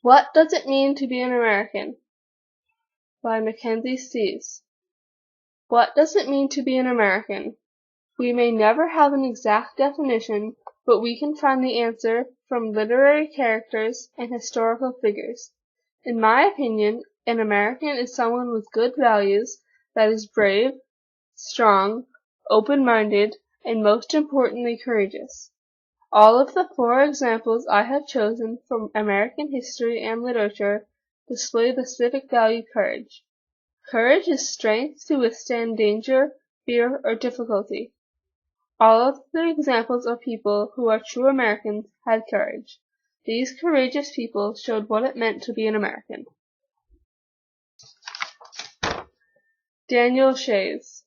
What Does It Mean to Be an American? By Mackenzie Steeves. What does it mean to be an American? We may never have an exact definition, but we can find the answer from literary characters and historical figures. In my opinion, an American is someone with good values that is brave, strong, open-minded, and most importantly courageous. All of the 4 examples I have chosen from American history and literature display the civic value courage. Courage is strength to withstand danger, fear, or difficulty. All of the examples of people who are true Americans had courage. These courageous people showed what it meant to be an American. Daniel Shays.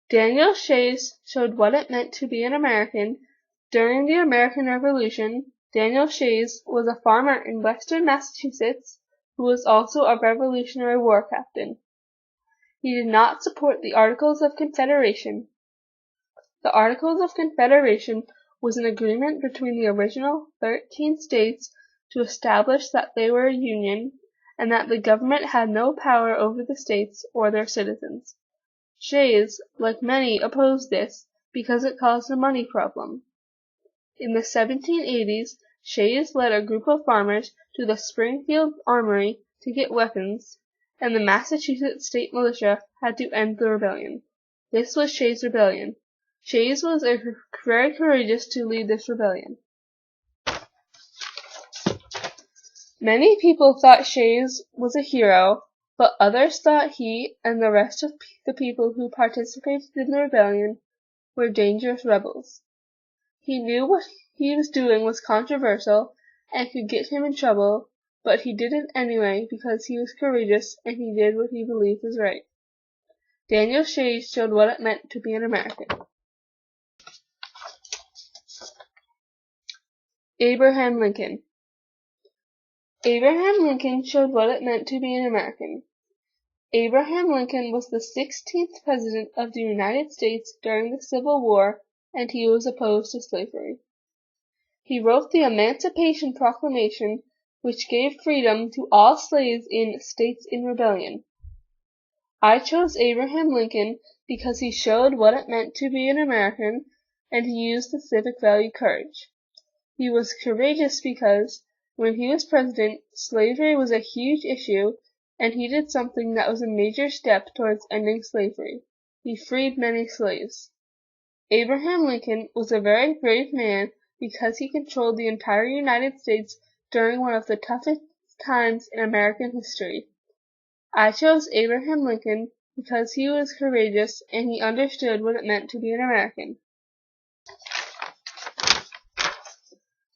Daniel Shays showed what it meant to be an American. During the American Revolution, Daniel Shays was a farmer in western Massachusetts who was also a Revolutionary War captain. He did not support the Articles of Confederation. The Articles of Confederation was an agreement between the original 13 states to establish that they were a union and that the government had no power over the states or their citizens. Shays, like many, opposed this because it caused a money problem. In the 1780s, Shays led a group of farmers to the Springfield Armory to get weapons, and the Massachusetts State Militia had to end the rebellion. This was Shays' Rebellion. Shays was very courageous to lead this rebellion. Many people thought Shays was a hero, but others thought he and the rest of the people who participated in the rebellion were dangerous rebels. He knew what he was doing was controversial and could get him in trouble, but he did it anyway because he was courageous and he did what he believed was right. Daniel Shays showed what it meant to be an American. Abraham Lincoln. Abraham Lincoln showed what it meant to be an American. Abraham Lincoln was the 16th President of the United States during the Civil War, and he was opposed to slavery. He wrote the Emancipation Proclamation, which gave freedom to all slaves in states in rebellion. I chose Abraham Lincoln because he showed what it meant to be an American, and he used the civic value courage. He was courageous because, when he was president, slavery was a huge issue, and he did something that was a major step towards ending slavery. He freed many slaves. Abraham Lincoln was a very brave man because he controlled the entire United States during one of the toughest times in American history. I chose Abraham Lincoln because he was courageous and he understood what it meant to be an American.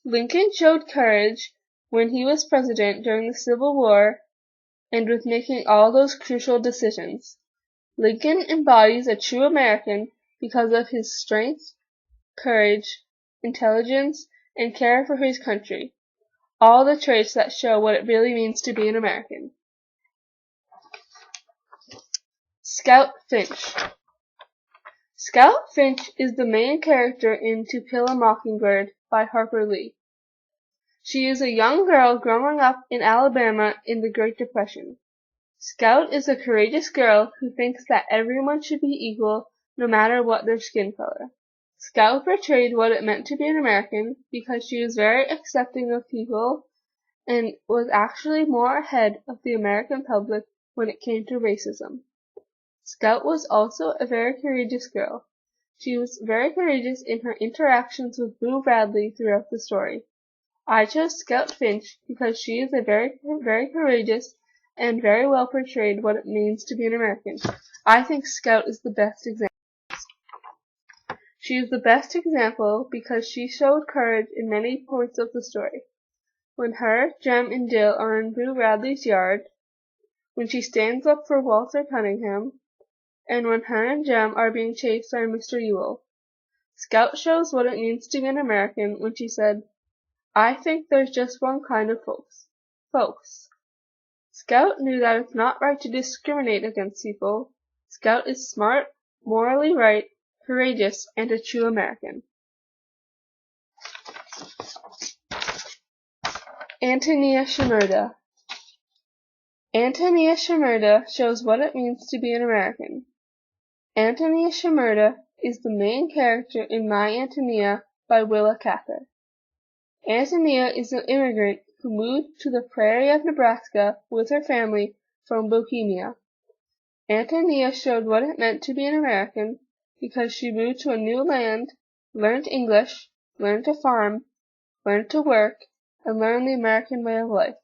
Lincoln showed courage when he was president during the Civil War and with making all those crucial decisions. Lincoln embodies a true American because of his strength, courage, intelligence, and care for his country. All the traits that show what it really means to be an American. Scout Finch. Scout Finch is the main character in To Kill a Mockingbird by Harper Lee. She is a young girl growing up in Alabama in the Great Depression. Scout is a courageous girl who thinks that everyone should be equal no matter what their skin color. Scout portrayed what it meant to be an American because she was very accepting of people and was actually more ahead of the American public when it came to racism. Scout was also a very courageous girl. She was very courageous in her interactions with Boo Radley throughout the story. I chose Scout Finch because she is a very courageous and very well portrayed what it means to be an American. I think Scout is the best example. She is the best example because she showed courage in many points of the story. When her, Jem, and Dill are in Boo Radley's yard, when she stands up for Walter Cunningham, and when her and Jem are being chased by Mr. Ewell. Scout shows what it means to be an American when she said, "I think there's just one kind of folks." Scout knew that it's not right to discriminate against people. Scout is smart, morally right, courageous, and a true American. Antonia Shimerda. Antonia Shimerda shows what it means to be an American. Antonia Shimerda is the main character in My Antonia by Willa Cather. Antonia is an immigrant who moved to the prairie of Nebraska with her family from Bohemia. Antonia showed what it meant to be an American because she moved to a new land, learned English, learned to farm, learned to work, and learned the American way of life.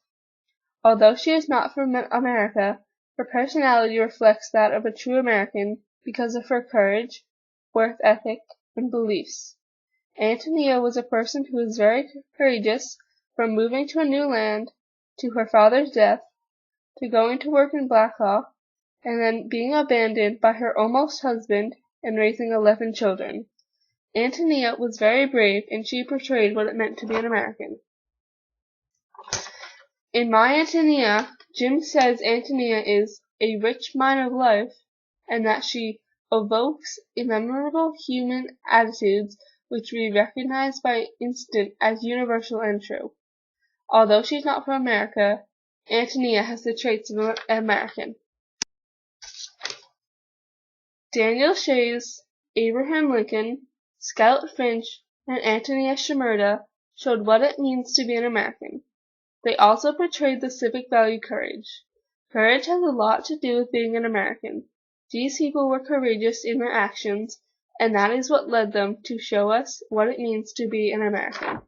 Although she is not from America, her personality reflects that of a true American because of her courage, work ethic, and beliefs. Antonia was a person who was very courageous, from moving to a new land, to her father's death, to going to work in Blackhawk, and then being abandoned by her almost husband and raising 11 children. Antonia was very brave, and she portrayed what it meant to be an American. In My Antonia, Jim says Antonia is a rich mine of life, and that she evokes memorable human attitudes which we recognize by instant as universal and true. Although she's not from America, Antonia has the traits of an American. Daniel Shays, Abraham Lincoln, Scout Finch, and Antonia Shimerda showed what it means to be an American. They also portrayed the civic value courage. Courage has a lot to do with being an American. These people were courageous in their actions, and that is what led them to show us what it means to be an American.